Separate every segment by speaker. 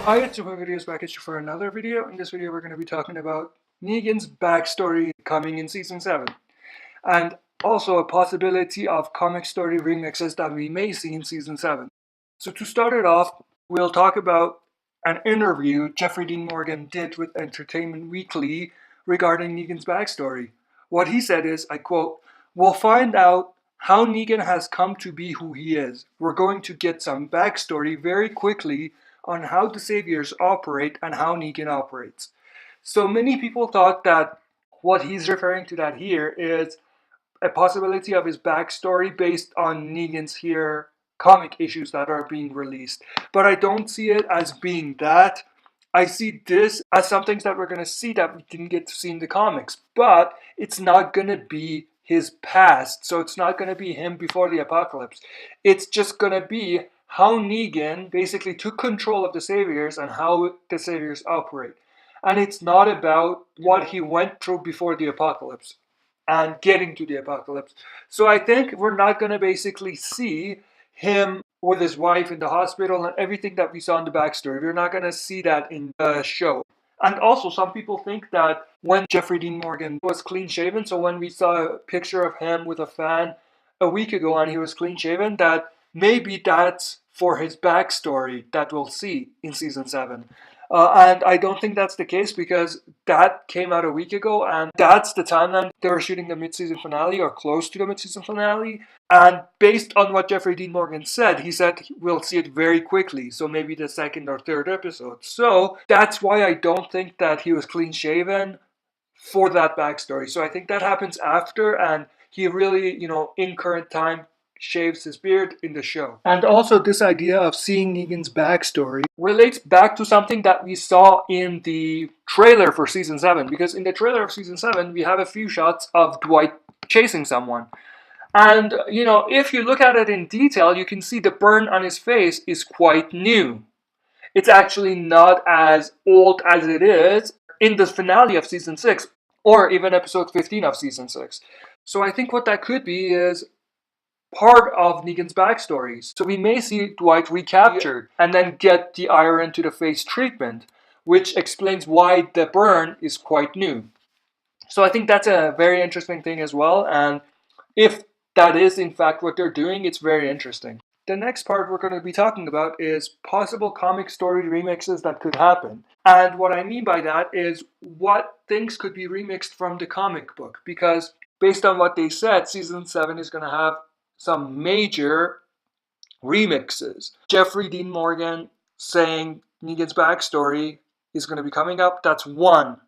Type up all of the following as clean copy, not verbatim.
Speaker 1: Hi, it's your videos back at you for another video. In this video, we're going to be talking about Negan's backstory coming in season 7, and also a possibility of comic story remixes that we may see in season 7. So to start it off, we'll talk about an interview Jeffrey Dean Morgan did with Entertainment Weekly regarding Negan's backstory. What he said is, I quote, "We'll find out how Negan has come to be who he is. We're going to get some backstory very quickly on how the Saviors operate and how Negan operates." So many people thought that what he's referring to that here is a possibility of his backstory based on Negan's here comic issues that are being released. But I don't see it as being that. I see this as some things that we're going to see that we didn't get to see in the comics. But it's not going to be his past. So it's not going to be him before the apocalypse. It's just going to be how Negan basically took control of the Saviors and how the Saviors operate. And it's not about what he went through before the apocalypse and getting to the apocalypse. So I think we're not going to basically see him with his wife in the hospital and everything that we saw in the backstory. We're not going to see that in the show. And also, some people think that when Jeffrey Dean Morgan was clean shaven, so when we saw a picture of him with a fan a week ago and he was clean shaven, that maybe that's for his backstory that we'll see in season 7. And I don't think that's the case because that came out a week ago, and that's the timeline they were shooting the mid-season finale or close to the mid-season finale. And based on what Jeffrey Dean Morgan said, he said we'll see it very quickly, so maybe the second or third episode. So that's why I don't think that he was clean shaven for that backstory. So I think that happens after, and he really, in current time, shaves his beard in the show. And also, this idea of seeing Negan's backstory relates back to something that we saw in the trailer for season 7. Because in the trailer of season 7, we have a few shots of Dwight chasing someone. And, if you look at it in detail, you can see the burn on his face is quite new. It's actually not as old as it is in the finale of season 6, or even episode 15 of season 6. So I think what that could be is part of Negan's backstory. So we may see Dwight recaptured and then get the iron to the face treatment, which explains why the burn is quite new. So I think that's a very interesting thing as well, and if that is in fact what they're doing, it's very interesting. The next part we're going to be talking about is possible comic story remixes that could happen. And what I mean by that is what things could be remixed from the comic book. Because based on what they said, season 7 is going to have some major remixes. Jeffrey Dean Morgan saying Negan's backstory is going to be coming up. That's one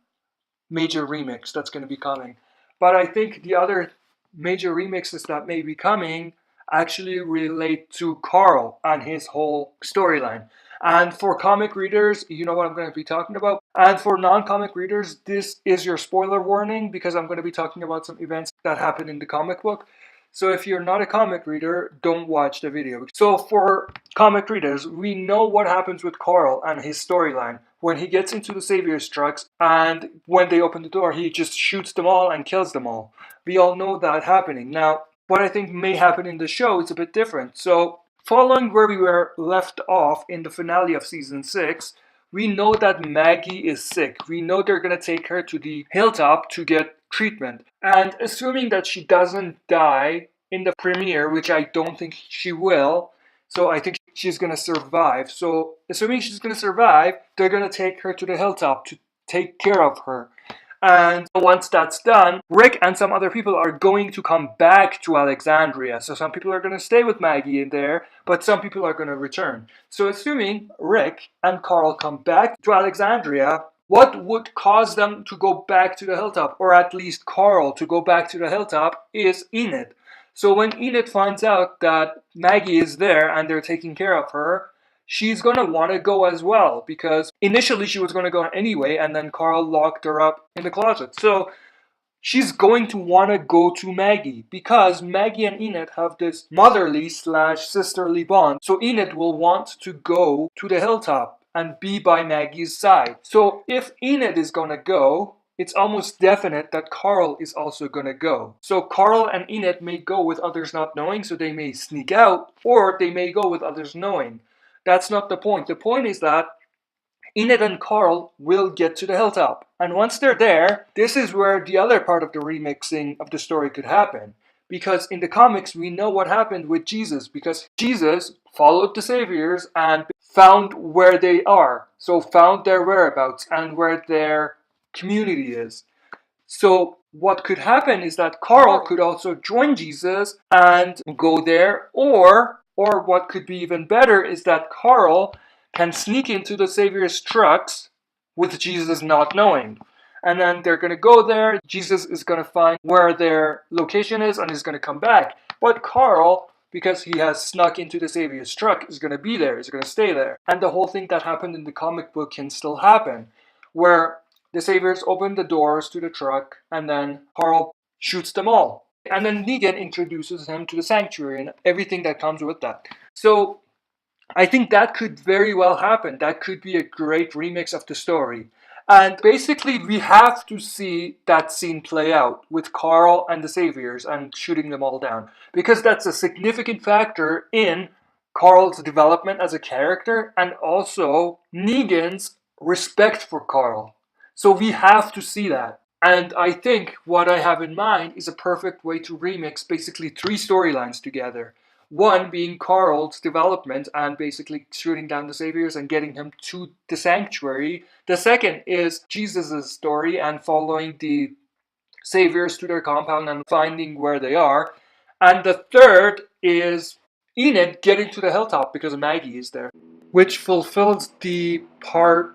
Speaker 1: major remix that's going to be coming. But I think the other major remixes that may be coming actually relate to Carl and his whole storyline. And for comic readers, you know what I'm going to be talking about. And for non-comic readers, this is your spoiler warning because I'm going to be talking about some events that happen in the comic book. So if you're not a comic reader, don't watch the video. So for comic readers, we know what happens with Carl and his storyline. When he gets into the Savior's trucks and when they open the door, he just shoots them all and kills them all. We all know that happening. Now, what I think may happen in the show is a bit different. So following where we were left off in the finale of season 6, we know that Maggie is sick. We know they're going to take her to the hilltop to get treatment. And assuming that she doesn't die in the premiere, which I don't think she will, so I think she's going to survive. So assuming she's going to survive, they're going to take her to the hilltop to take care of her. And once that's done, Rick and some other people are going to come back to Alexandria. So some people are going to stay with Maggie in there, but some people are going to return. So assuming Rick and Carl come back to Alexandria, what would cause them to go back to the hilltop, or at least Carl to go back to the hilltop, is Enid. So when Enid finds out that Maggie is there and they're taking care of her, she's going to want to go as well, because initially she was going to go anyway, and then Carl locked her up in the closet. So she's going to want to go to Maggie, because Maggie and Enid have this motherly / sisterly bond. So Enid will want to go to the hilltop and be by Maggie's side. So if Enid is going to go, it's almost definite that Carl is also going to go. So Carl and Enid may go with others not knowing, so they may sneak out, or they may go with others knowing. That's not the point. The point is that Enid and Carl will get to the hilltop. And once they're there, this is where the other part of the remixing of the story could happen. Because in the comics, we know what happened with Jesus, because Jesus followed the Saviors and found where they are. So found their whereabouts and where their community is. So what could happen is that Carl could also join Jesus and go there, or what could be even better is that Carl can sneak into the Savior's trucks with Jesus not knowing. And then they're going to go there. Jesus is going to find where their location is and is going to come back. But Carl, because he has snuck into the Savior's truck, is going to be there, is going to stay there. And the whole thing that happened in the comic book can still happen, where the Saviors open the doors to the truck and then Carl shoots them all. And then Negan introduces him to the sanctuary and everything that comes with that. So I think that could very well happen. That could be a great remix of the story. And basically, we have to see that scene play out with Carl and the Saviors and shooting them all down. Because that's a significant factor in Carl's development as a character and also Negan's respect for Carl. So we have to see that. And I think what I have in mind is a perfect way to remix basically 3 storylines together. One being Carl's development and basically shooting down the Saviors and getting him to the sanctuary. The second is Jesus' story and following the Saviors to their compound and finding where they are. And the third is Enid getting to the hilltop because Maggie is there, which fulfills the part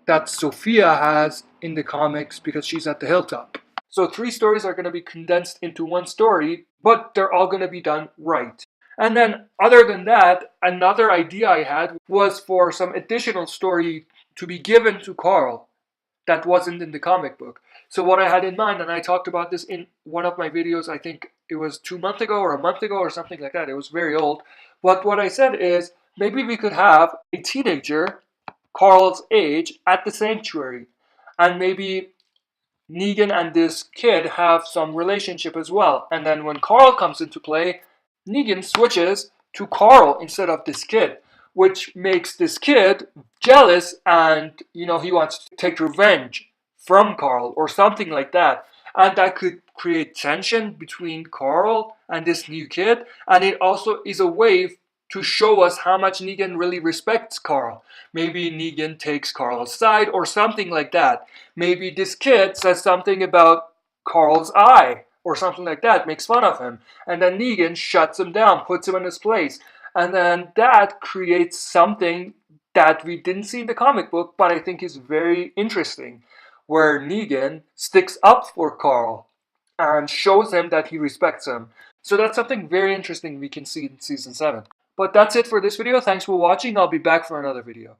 Speaker 1: that Sophia has in the comics because she's at the hilltop. So 3 stories are going to be condensed into 1 story, but they're all going to be done right. And then other than that, another idea I had was for some additional story to be given to Carl that wasn't in the comic book. So what I had in mind, and I talked about this in one of my videos, I think it was 2 months ago or a month ago or something like that. It was very old. But what I said is maybe we could have a teenager Carl's age at the sanctuary, and maybe Negan and this kid have some relationship as well. And then when Carl comes into play, Negan switches to Carl instead of this kid, which makes this kid jealous and, he wants to take revenge from Carl or something like that. And that could create tension between Carl and this new kid. And it also is a way to show us how much Negan really respects Carl. Maybe Negan takes Carl's side or something like that. Maybe this kid says something about Carl's eye or something like that, makes fun of him. And then Negan shuts him down, puts him in his place. And then that creates something that we didn't see in the comic book, but I think is very interesting, where Negan sticks up for Carl and shows him that he respects him. So that's something very interesting we can see in Season 7. But that's it for this video. Thanks for watching. I'll be back for another video.